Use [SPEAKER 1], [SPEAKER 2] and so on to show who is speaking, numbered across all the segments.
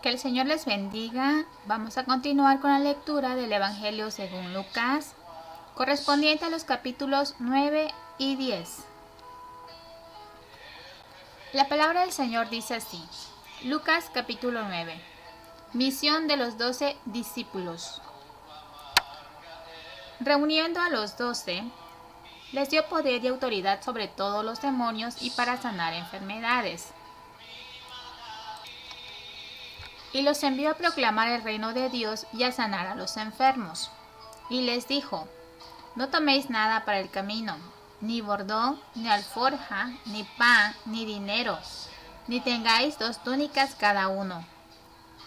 [SPEAKER 1] Que el Señor les bendiga. Vamos a continuar con la lectura del Evangelio según Lucas, correspondiente a los capítulos 9 y 10. La palabra del Señor dice así. Lucas capítulo 9. Misión de los 12 discípulos. Reuniendo a los 12, les dio poder y autoridad sobre todos los demonios y para sanar enfermedades. Y los envió a proclamar el reino de Dios y a sanar a los enfermos. Y les dijo: no toméis nada para el camino, ni bordón, ni alforja, ni pan, ni dinero, ni tengáis 2 túnicas cada uno.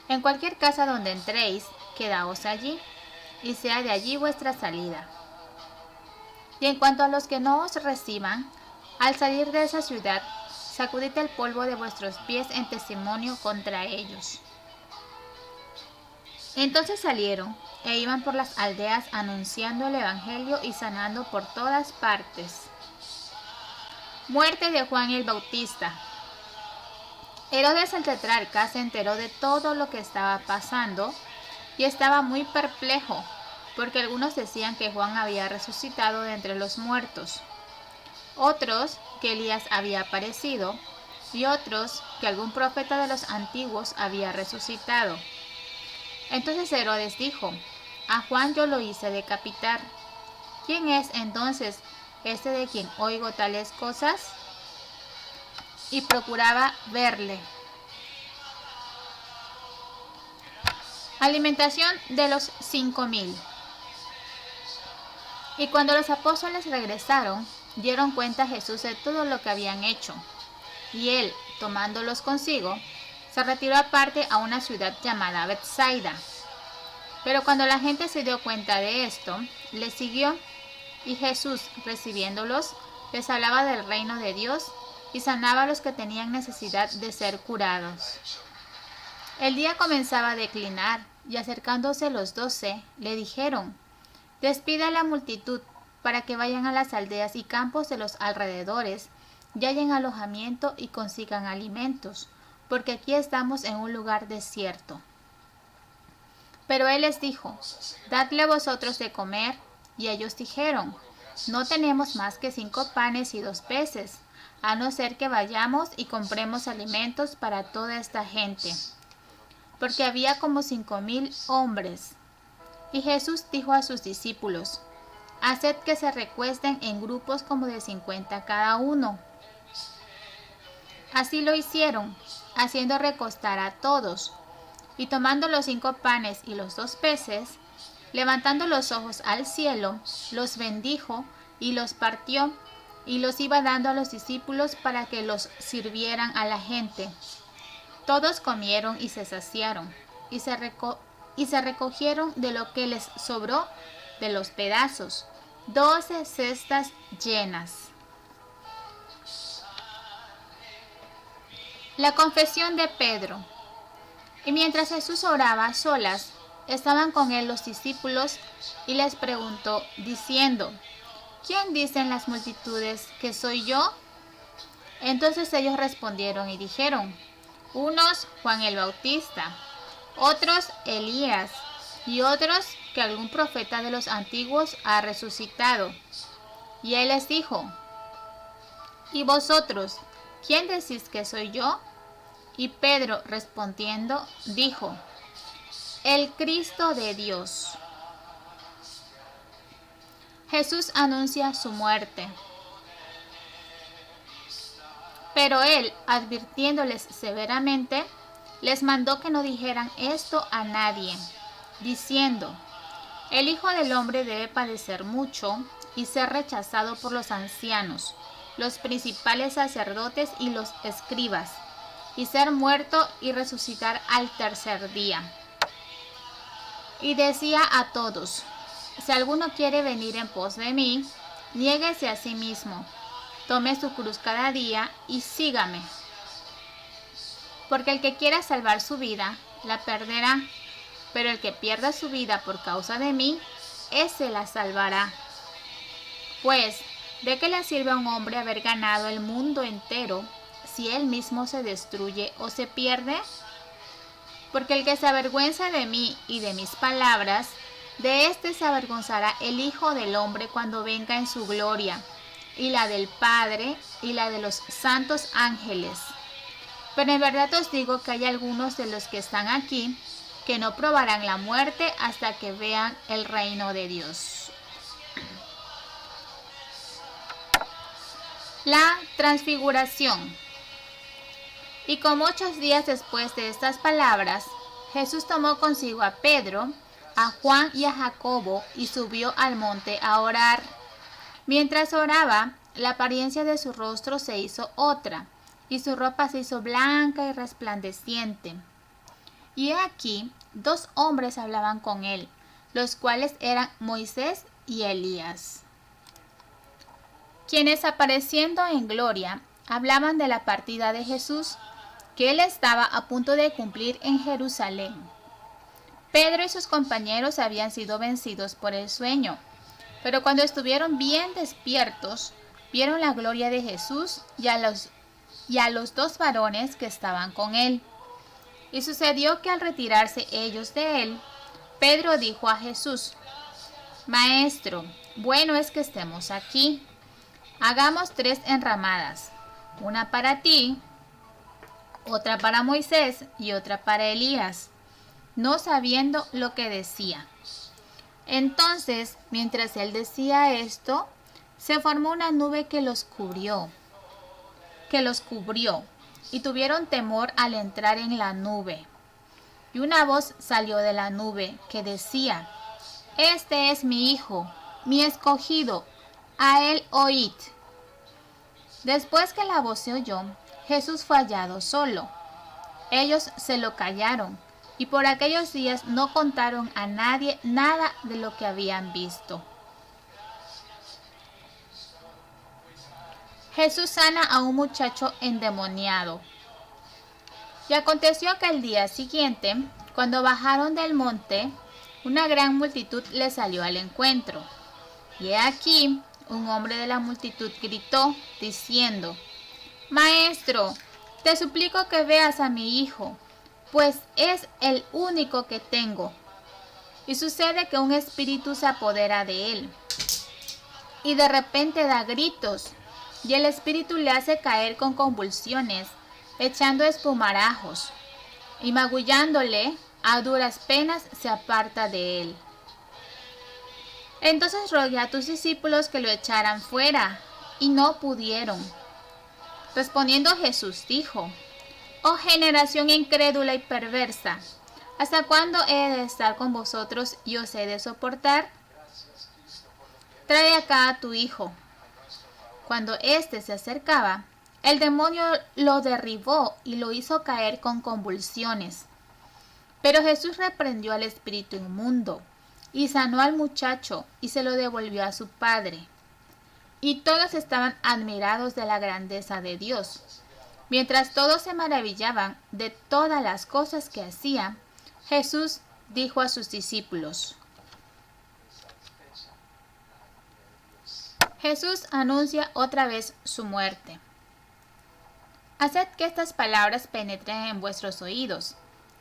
[SPEAKER 1] En cualquier casa donde entréis, quedaos allí, y sea de allí vuestra salida. Y en cuanto a los que no os reciban, al salir de esa ciudad, sacudid el polvo de vuestros pies en testimonio contra ellos. Entonces salieron e iban por las aldeas anunciando el evangelio y sanando por todas partes. Muerte de Juan el Bautista. Herodes el tetrarca se enteró de todo lo que estaba pasando y estaba muy perplejo, porque algunos decían que Juan había resucitado de entre los muertos, otros que Elías había aparecido y otros que algún profeta de los antiguos había resucitado. Entonces Herodes dijo: a Juan yo lo hice decapitar. ¿Quién es entonces este de quien oigo tales cosas? Y procuraba verle. Alimentación de los 5,000. Y cuando los apóstoles regresaron, dieron cuenta a Jesús de todo lo que habían hecho. Y él, tomándolos consigo, se retiró aparte a una ciudad llamada Betsaida. Pero cuando la gente se dio cuenta de esto, les siguió, y Jesús, recibiéndolos, les hablaba del reino de Dios y sanaba a los que tenían necesidad de ser curados. El día comenzaba a declinar, y acercándose los 12, le dijeron: despida a la multitud para que vayan a las aldeas y campos de los alrededores, y hallen alojamiento y consigan alimentos, porque aquí estamos en un lugar desierto. Pero él les dijo: dadle vosotros de comer. Y ellos dijeron: no tenemos más que 5 panes y 2 peces, a no ser que vayamos y compremos alimentos para toda esta gente. Porque había como 5,000 hombres. Y Jesús dijo a sus discípulos: haced que se recuesten en grupos como de 50 cada uno. Así lo hicieron, haciendo recostar a todos. Y tomando los 5 panes y los 2 peces, levantando los ojos al cielo, los bendijo y los partió, y los iba dando a los discípulos para que los sirvieran a la gente. Todos comieron y se saciaron, y se recogieron de lo que les sobró de los pedazos, 12 cestas llenas. La confesión de Pedro. Y mientras Jesús oraba a solas, estaban con él los discípulos, y les preguntó, diciendo: ¿quién dicen las multitudes que soy yo? Entonces ellos respondieron y dijeron: unos Juan el Bautista, otros Elías, y otros que algún profeta de los antiguos ha resucitado. Y él les dijo: ¿y vosotros, quién decís que soy yo? Y Pedro, respondiendo, dijo: el Cristo de Dios. Jesús anuncia su muerte. Pero él, advirtiéndoles severamente, les mandó que no dijeran esto a nadie, diciendo: el Hijo del Hombre debe padecer mucho y ser rechazado por los ancianos, los principales sacerdotes y los escribas, y ser muerto y resucitar al tercer día. Y decía a todos: si alguno quiere venir en pos de mí, niéguese a sí mismo, tome su cruz cada día y sígame. Porque el que quiera salvar su vida, la perderá, pero el que pierda su vida por causa de mí, ese la salvará. Pues, ¿de qué le sirve a un hombre haber ganado el mundo entero si él mismo se destruye o se pierde? Porque el que se avergüenza de mí y de mis palabras, de éste se avergonzará el Hijo del Hombre cuando venga en su gloria, y la del Padre, y la de los santos ángeles. Pero en verdad os digo que hay algunos de los que están aquí que no probarán la muerte hasta que vean el reino de Dios. La transfiguración. Y como 8 días después de estas palabras, Jesús tomó consigo a Pedro, a Juan y a Jacobo y subió al monte a orar. Mientras oraba, la apariencia de su rostro se hizo otra, y su ropa se hizo blanca y resplandeciente. Y he aquí, 2 hombres hablaban con él, los cuales eran Moisés y Elías, quienes apareciendo en gloria, hablaban de la partida de Jesús, que él estaba a punto de cumplir en Jerusalén. Pedro y sus compañeros habían sido vencidos por el sueño, pero cuando estuvieron bien despiertos, vieron la gloria de Jesús y a los 2 varones que estaban con él. Y sucedió que al retirarse ellos de él, Pedro dijo a Jesús: Maestro, bueno es que estemos aquí. Hagamos 3 enramadas, una para ti, otra para Moisés y otra para Elías, no sabiendo lo que decía. Entonces, mientras él decía esto, se formó una nube que los cubrió, y tuvieron temor al entrar en la nube. Y una voz salió de la nube que decía: Este es mi Hijo, mi escogido, a él oíd. Después que la voz se oyó, Jesús fue hallado solo. Ellos se lo callaron, y por aquellos días no contaron a nadie nada de lo que habían visto. Jesús sana a un muchacho endemoniado. Y aconteció que al día siguiente, cuando bajaron del monte, una gran multitud le salió al encuentro. Y he aquí, un hombre de la multitud gritó, diciendo: Maestro, te suplico que veas a mi hijo, pues es el único que tengo. Y sucede que un espíritu se apodera de él, y de repente da gritos, y el espíritu le hace caer con convulsiones, echando espumarajos, y magullándole, a duras penas se aparta de él. Entonces rogué a tus discípulos que lo echaran fuera, y no pudieron. Respondiendo Jesús dijo: Oh generación incrédula y perversa, ¿hasta cuándo he de estar con vosotros y os he de soportar? Trae acá a tu hijo. Cuando éste se acercaba, el demonio lo derribó y lo hizo caer con convulsiones. Pero Jesús reprendió al espíritu inmundo, y sanó al muchacho, y se lo devolvió a su padre. Y todos estaban admirados de la grandeza de Dios. Mientras todos se maravillaban de todas las cosas que hacía, Jesús dijo a sus discípulos: Jesús anuncia otra vez su muerte. Haced que estas palabras penetren en vuestros oídos,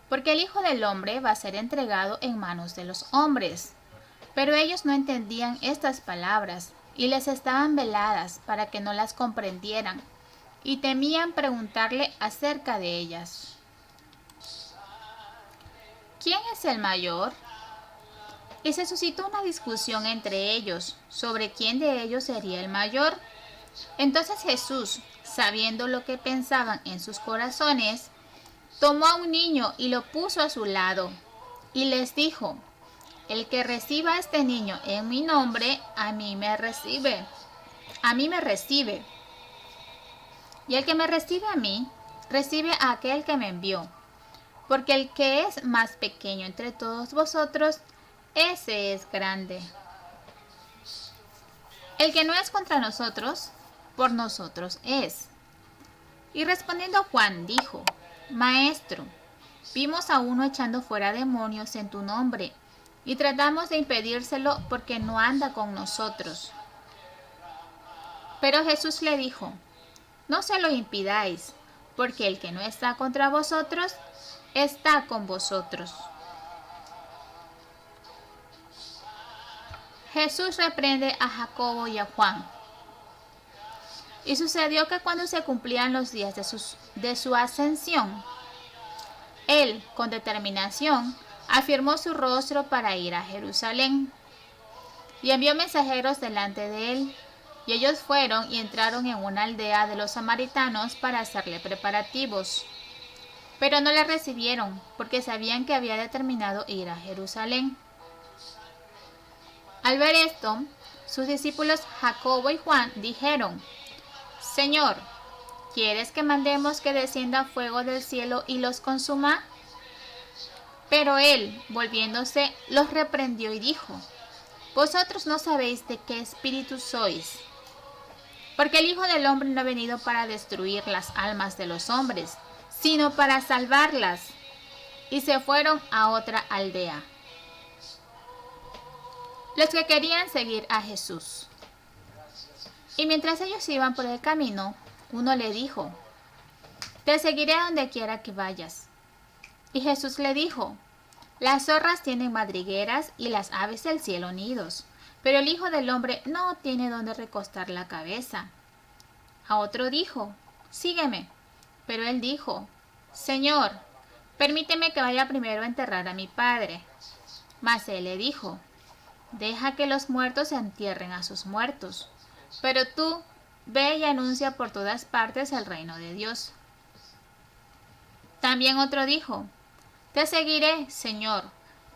[SPEAKER 1] porque el Hijo del Hombre va a ser entregado en manos de los hombres. Pero ellos no entendían estas palabras, y les estaban veladas para que no las comprendieran, y temían preguntarle acerca de ellas. ¿Quién es el mayor? Y se suscitó una discusión entre ellos sobre quién de ellos sería el mayor. Entonces Jesús, sabiendo lo que pensaban en sus corazones, tomó a un niño y lo puso a su lado, y les dijo: El que reciba a este niño en mi nombre, a mí me recibe. Y el que me recibe a mí, recibe a aquel que me envió. Porque el que es más pequeño entre todos vosotros, ese es grande. El que no es contra nosotros, por nosotros es. Y respondiendo Juan dijo: Maestro, vimos a uno echando fuera demonios en tu nombre, y tratamos de impedírselo porque no anda con nosotros. Pero Jesús le dijo: No se lo impidáis, porque el que no está contra vosotros, está con vosotros. Jesús reprende a Jacobo y a Juan. Y sucedió que cuando se cumplían los días de su ascensión, él, con determinación, afirmó su rostro para ir a Jerusalén. Y envió mensajeros delante de él, y ellos fueron y entraron en una aldea de los samaritanos para hacerle preparativos. Pero no le recibieron, porque sabían que había determinado ir a Jerusalén. Al ver esto, sus discípulos Jacobo y Juan dijeron: Señor, ¿quieres que mandemos que descienda fuego del cielo y los consuma? Pero él, volviéndose, los reprendió y dijo: Vosotros no sabéis de qué espíritu sois, porque el Hijo del Hombre no ha venido para destruir las almas de los hombres, sino para salvarlas. Y se fueron a otra aldea. Los que querían seguir a Jesús. Y mientras ellos iban por el camino, uno le dijo: Te seguiré a donde quiera que vayas. Y Jesús le dijo: Las zorras tienen madrigueras y las aves del cielo nidos, pero el Hijo del Hombre no tiene donde recostar la cabeza. A otro dijo: Sígueme. Pero él dijo: Señor, permíteme que vaya primero a enterrar a mi padre. Mas él le dijo: Deja que los muertos entierren a sus muertos, pero tú ve y anuncia por todas partes el reino de Dios. También otro dijo: Te seguiré, Señor,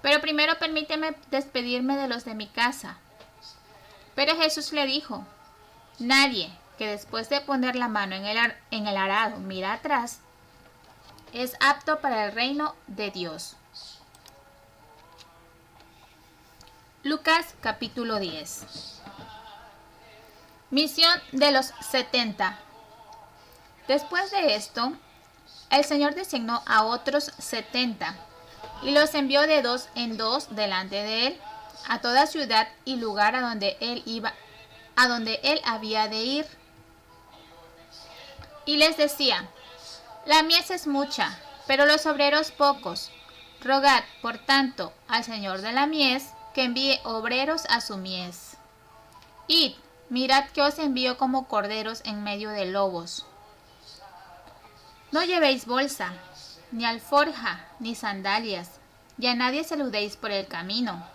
[SPEAKER 1] pero primero permíteme despedirme de los de mi casa. Pero Jesús le dijo: Nadie que después de poner la mano en el arado mira atrás es apto para el reino de Dios. Lucas capítulo 10. Misión de los 70. Después de esto, el Señor designó a otros 70 y los envió de 2 en 2 delante de él a toda ciudad y lugar a donde él había de ir. Y les decía: La mies es mucha, pero los obreros pocos. Rogad, por tanto, al Señor de la mies que envíe obreros a su mies. Id, mirad que os envío como corderos en medio de lobos. No llevéis bolsa, ni alforja, ni sandalias, y a nadie saludéis por el camino.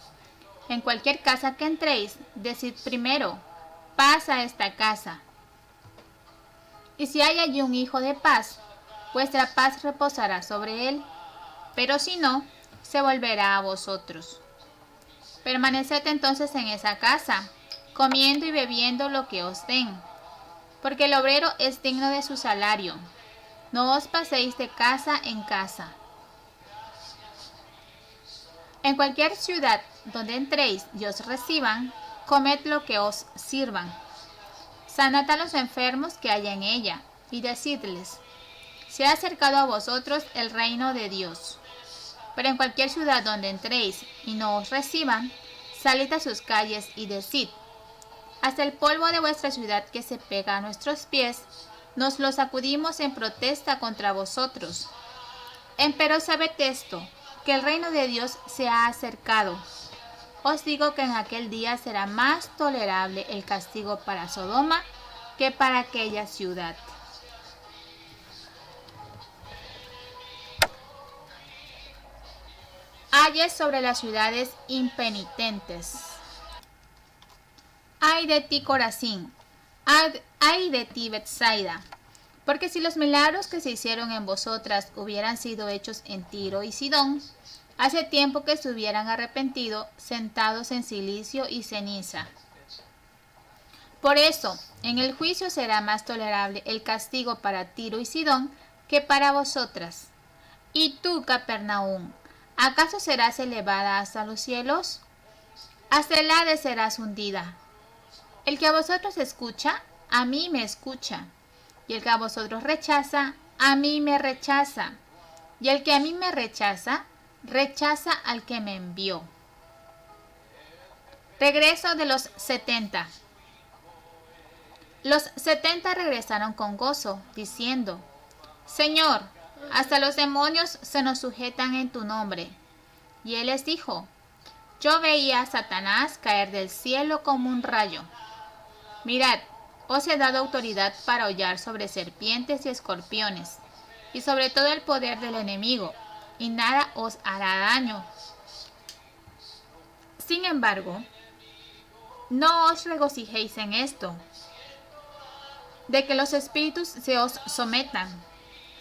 [SPEAKER 1] En cualquier casa que entréis, decid primero: paz a esta casa. Y si hay allí un hijo de paz, vuestra paz reposará sobre él, pero si no, se volverá a vosotros. Permaneced entonces en esa casa, comiendo y bebiendo lo que os den, porque el obrero es digno de su salario. No os paséis de casa en casa. En cualquier ciudad donde entréis y os reciban, comed lo que os sirvan. Sanad a los enfermos que haya en ella, y decidles: Se ha acercado a vosotros el reino de Dios. Pero en cualquier ciudad donde entréis y no os reciban, salid a sus calles y decid: Hasta el polvo de vuestra ciudad que se pega a nuestros pies, nos lo sacudimos en protesta contra vosotros. Empero sabed esto, que el reino de Dios se ha acercado. Os digo que en aquel día será más tolerable el castigo para Sodoma que para aquella ciudad. Ayes sobre las ciudades impenitentes. Ay de ti, Corazín, ay de ti, Betsaida, porque si los milagros que se hicieron en vosotras hubieran sido hechos en Tiro y Sidón, hace tiempo que se hubieran arrepentido, sentados en cilicio y ceniza. Por eso, en el juicio será más tolerable el castigo para Tiro y Sidón que para vosotras. Y tú, Capernaum, ¿acaso serás elevada hasta los cielos? Hasta el Hades serás hundida. El que a vosotros escucha, a mí me escucha. Y el que a vosotros rechaza, a mí me rechaza. Y el que a mí me rechaza, rechaza al que me envió. Regreso de los 70. Los 70 regresaron con gozo, diciendo: Señor, Hasta los demonios se nos sujetan en tu nombre. Y él les dijo: Yo veía a Satanás caer del cielo como un rayo. Mirad, os he dado autoridad para hollar sobre serpientes y escorpiones, y sobre todo el poder del enemigo, y nada os hará daño. Sin embargo, no os regocijéis en esto, de que los espíritus se os sometan,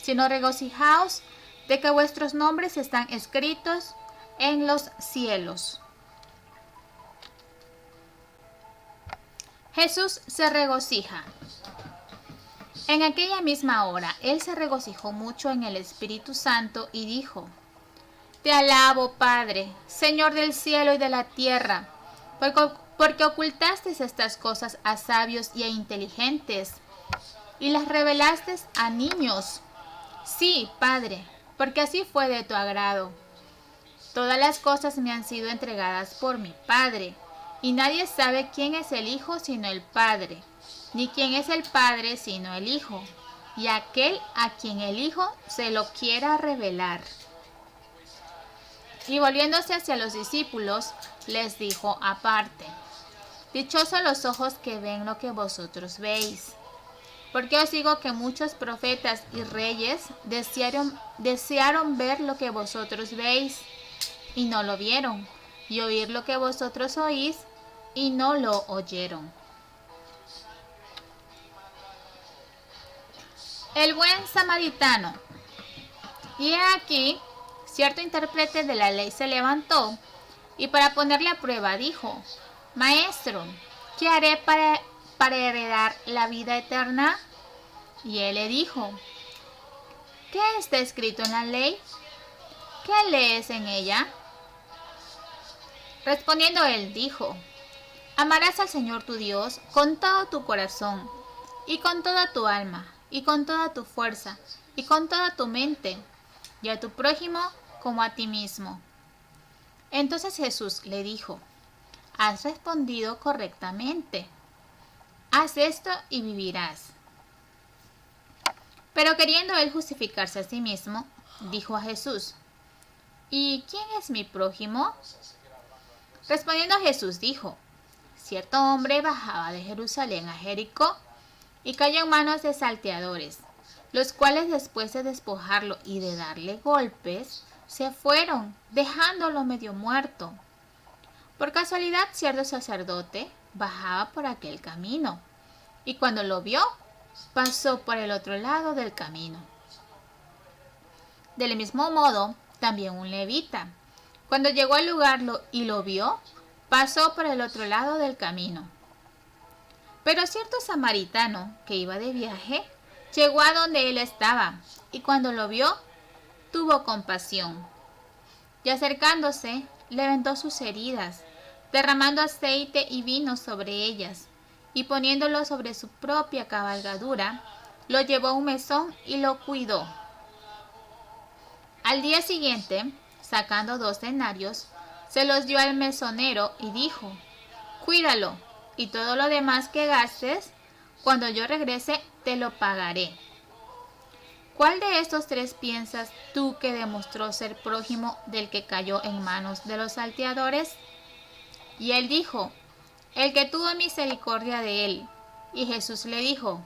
[SPEAKER 1] sino regocijaos de que vuestros nombres están escritos en los cielos. Jesús se regocija. En aquella misma hora, él se regocijó mucho en el Espíritu Santo y dijo: Te alabo, Padre, Señor del cielo y de la tierra, porque ocultaste estas cosas a sabios y a inteligentes, y las revelaste a niños. Sí, Padre, porque así fue de tu agrado. Todas las cosas me han sido entregadas por mi Padre, y nadie sabe quién es el Hijo sino el Padre, ni quién es el Padre sino el Hijo, y aquel a quien el Hijo se lo quiera revelar. Y volviéndose hacia los discípulos, les dijo aparte: Dichosos los ojos que ven lo que vosotros veis. Porque os digo que muchos profetas y reyes desearon ver lo que vosotros veis, y no lo vieron, y oír lo que vosotros oís, y no lo oyeron. El buen samaritano. Y he aquí, cierto intérprete de la ley se levantó, y para ponerle a prueba dijo: Maestro, ¿qué haré para heredar la vida eterna? Y él le dijo: ¿Qué está escrito en la ley? ¿Qué lees en ella? Respondiendo él dijo: Amarás al Señor tu Dios con todo tu corazón, y con toda tu alma, y con toda tu fuerza, y con toda tu mente, y a tu prójimo como a ti mismo. Entonces Jesús le dijo: Has respondido correctamente. Haz esto y vivirás. Pero queriendo él justificarse a sí mismo, dijo a Jesús: ¿Y quién es mi prójimo? Respondiendo Jesús dijo: Cierto hombre bajaba de Jerusalén a Jericó y cayó en manos de salteadores, los cuales después de despojarlo y de darle golpes, se fueron, dejándolo medio muerto. Por casualidad, cierto sacerdote bajaba por aquel camino, y cuando lo vio, pasó por el otro lado del camino. Del mismo modo, también un levita, cuando llegó al lugar y lo vio, pasó por el otro lado del camino. Pero cierto samaritano que iba de viaje, llegó a donde él estaba, y cuando lo vio, tuvo compasión. Y acercándose, le vendó sus heridas, derramando aceite y vino sobre ellas, y poniéndolo sobre su propia cabalgadura, lo llevó a un mesón y lo cuidó. Al día siguiente, sacando 2 denarios, se los dio al mesonero y dijo: Cuídalo, y todo lo demás que gastes, cuando yo regrese, te lo pagaré. ¿Cuál de estos 3 piensas tú que demostró ser prójimo del que cayó en manos de los salteadores? Y él dijo: El que tuvo misericordia de él. Y Jesús le dijo: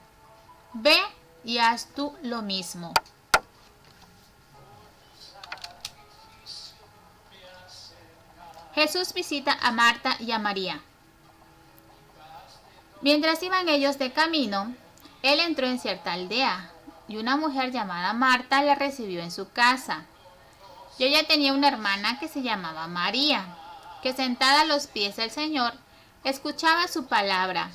[SPEAKER 1] Ve y haz tú lo mismo. Jesús visita a Marta y a María. Mientras iban ellos de camino, él entró en cierta aldea, y una mujer llamada Marta le recibió en su casa. Y ella tenía una hermana que se llamaba María, que sentada a los pies del Señor, escuchaba su palabra.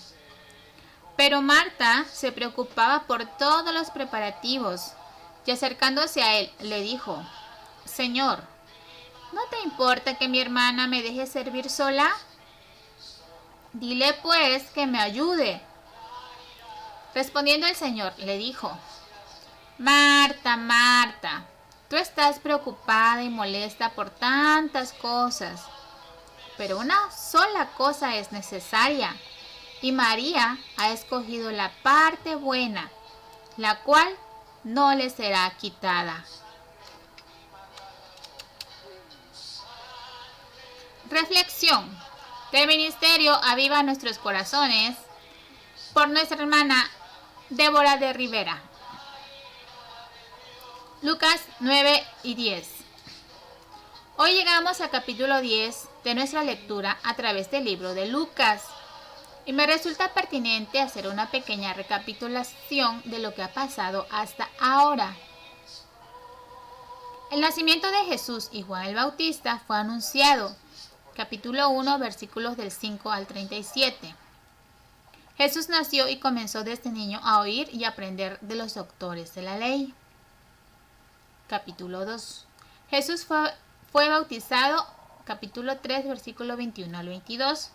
[SPEAKER 1] Pero Marta se preocupaba por todos los preparativos, y acercándose a él, le dijo: Señor, ¿no te importa que mi hermana me deje servir sola? Dile pues que me ayude. Respondiendo el Señor, le dijo: Marta, Marta, tú estás preocupada y molesta por tantas cosas, pero una sola cosa es necesaria, y María ha escogido la parte buena, la cual no le será quitada. Reflexión. Que el ministerio aviva nuestros corazones por nuestra hermana Débora de Rivera. Lucas 9 y 10. Hoy llegamos al capítulo 10 de nuestra lectura a través del libro de Lucas. Y me resulta pertinente hacer una pequeña recapitulación de lo que ha pasado hasta ahora. El nacimiento de Jesús y Juan el Bautista fue anunciado. Capítulo 1, versículos del 5 al 37. Jesús nació y comenzó desde niño a oír y aprender de los doctores de la ley. Capítulo 2. Jesús fue bautizado. Capítulo 3, versículo 21 al 22.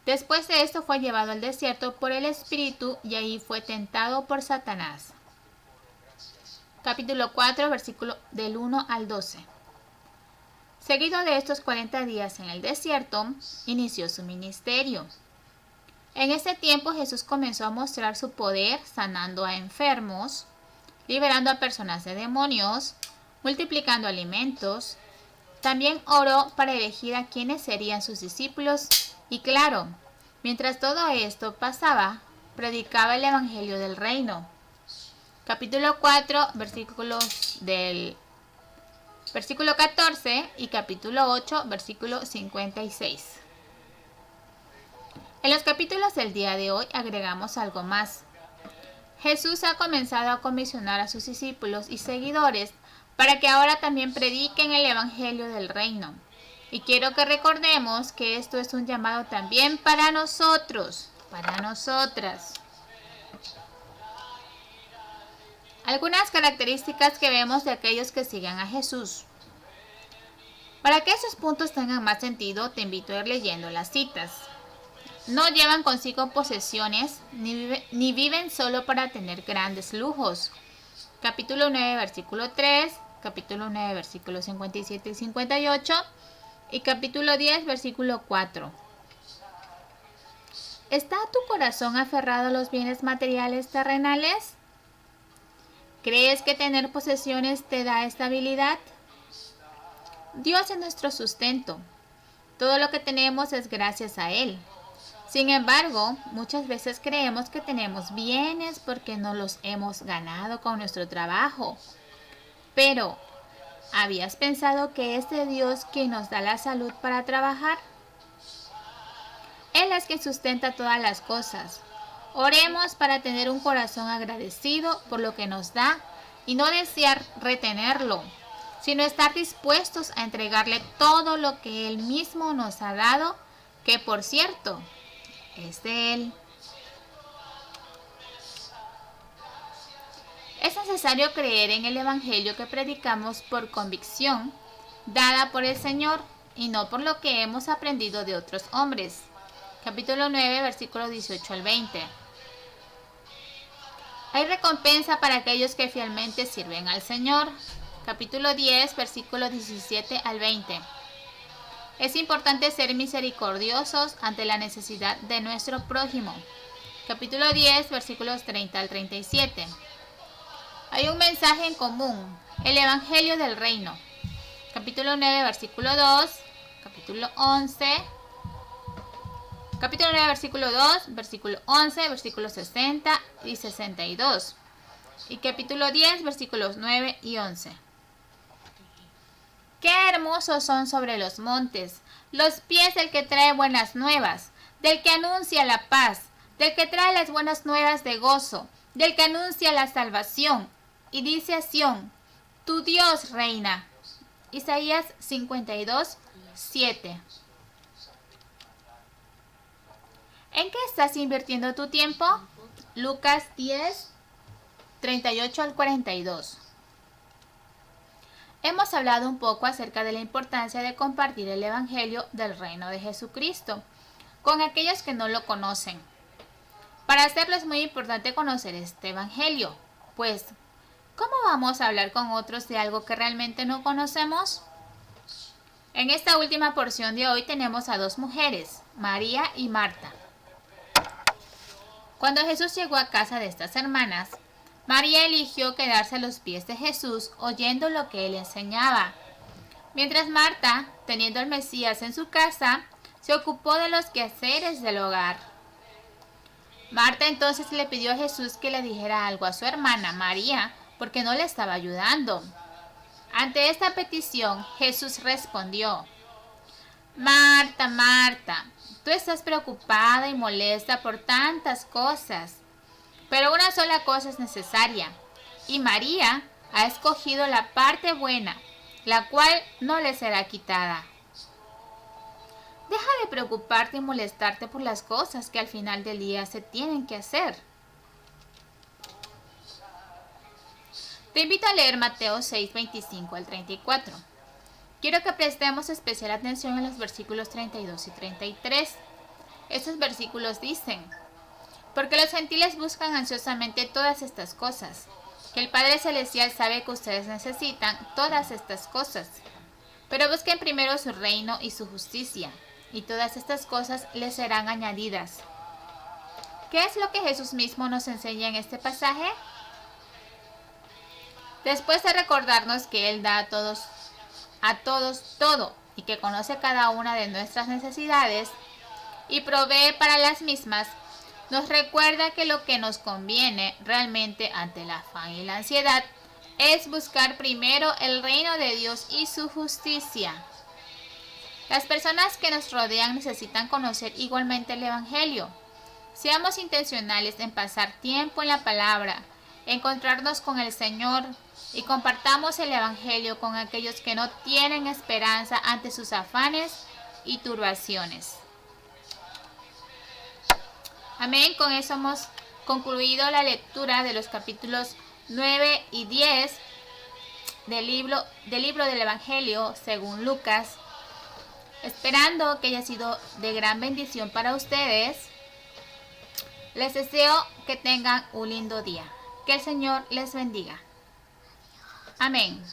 [SPEAKER 1] Después de esto fue llevado al desierto por el Espíritu y ahí fue tentado por Satanás. Capítulo 4, versículo del 1 al 12. Seguido de estos 40 días en el desierto, inició su ministerio. En ese tiempo Jesús comenzó a mostrar su poder sanando a enfermos, liberando a personas de demonios, multiplicando alimentos. También oró para elegir a quienes serían sus discípulos y claro, mientras todo esto pasaba, predicaba el Evangelio del Reino. Capítulo 4, versículos del versículo 14 y capítulo 8, versículo 56. En los capítulos del día de hoy agregamos algo más. Jesús ha comenzado a comisionar a sus discípulos y seguidores para que ahora también prediquen el Evangelio del Reino. Y quiero que recordemos que esto es un llamado también para nosotros, para nosotras. Algunas características que vemos de aquellos que siguen a Jesús. Para que esos puntos tengan más sentido, te invito a ir leyendo las citas. No llevan consigo posesiones, ni viven solo para tener grandes lujos. Capítulo 9, versículo 3, capítulo 9, versículos 57 y 58, y capítulo 10, versículo 4. ¿Está tu corazón aferrado a los bienes materiales terrenales? ¿Crees que tener posesiones te da estabilidad? Dios es nuestro sustento. Todo lo que tenemos es gracias a Él. Sin embargo, muchas veces creemos que tenemos bienes porque no los hemos ganado con nuestro trabajo. Pero, ¿habías pensado que es de Dios quien nos da la salud para trabajar? Él es quien sustenta todas las cosas. Oremos para tener un corazón agradecido por lo que nos da y no desear retenerlo, sino estar dispuestos a entregarle todo lo que Él mismo nos ha dado, que por cierto, es de Él. Es necesario creer en el Evangelio que predicamos por convicción, dada por el Señor, y no por lo que hemos aprendido de otros hombres. Capítulo 9, versículos 18 al 20. Hay recompensa para aquellos que fielmente sirven al Señor. Capítulo 10, versículos 17 al 20. Es importante ser misericordiosos ante la necesidad de nuestro prójimo. Capítulo 10, versículos 30 al 37. Hay un mensaje en común, el Evangelio del Reino. Capítulo 9, versículo 2, capítulo 11, capítulo 9, versículo 2, versículo 11, versículo 60 y 62. Y capítulo 10, versículos 9 y 11. Qué hermosos son sobre los montes los pies del que trae buenas nuevas, del que anuncia la paz, del que trae las buenas nuevas de gozo, del que anuncia la salvación. Y dice a Sión, tu Dios reina. Isaías 52, 7. ¿En qué estás invirtiendo tu tiempo? Lucas 10, 38 al 42. Hemos hablado un poco acerca de la importancia de compartir el Evangelio del Reino de Jesucristo con aquellos que no lo conocen. Para hacerlo es muy importante conocer este Evangelio, pues, ¿cómo vamos a hablar con otros de algo que realmente no conocemos? En esta última porción de hoy tenemos a dos mujeres, María y Marta. Cuando Jesús llegó a casa de estas hermanas, María eligió quedarse a los pies de Jesús oyendo lo que él enseñaba, mientras Marta, teniendo al Mesías en su casa, se ocupó de los quehaceres del hogar. Marta entonces le pidió a Jesús que le dijera algo a su hermana María, porque no le estaba ayudando. Ante esta petición, Jesús respondió: Marta, Marta, tú estás preocupada y molesta por tantas cosas, pero una sola cosa es necesaria, y María ha escogido la parte buena, la cual no le será quitada. Deja de preocuparte y molestarte por las cosas que al final del día se tienen que hacer. Te invito a leer Mateo 6, 25 al 34. Quiero que prestemos especial atención en los versículos 32 y 33. Estos versículos dicen: porque los gentiles buscan ansiosamente todas estas cosas, que el Padre Celestial sabe que ustedes necesitan todas estas cosas. Pero busquen primero su reino y su justicia, y todas estas cosas les serán añadidas. ¿Qué es lo que Jesús mismo nos enseña en este pasaje? Después de recordarnos que Él da a todos todo, y que conoce cada una de nuestras necesidades y provee para las mismas, nos recuerda que lo que nos conviene realmente ante el afán y la ansiedad es buscar primero el reino de Dios y su justicia. Las personas que nos rodean necesitan conocer igualmente el Evangelio. Seamos intencionales en pasar tiempo en la palabra, encontrarnos con el Señor y compartamos el Evangelio con aquellos que no tienen esperanza ante sus afanes y turbaciones. Amén. Con eso hemos concluido la lectura de los capítulos 9 y 10 del libro del Evangelio según Lucas, esperando que haya sido de gran bendición para ustedes. Les deseo que tengan un lindo día. Que el Señor les bendiga. Amén.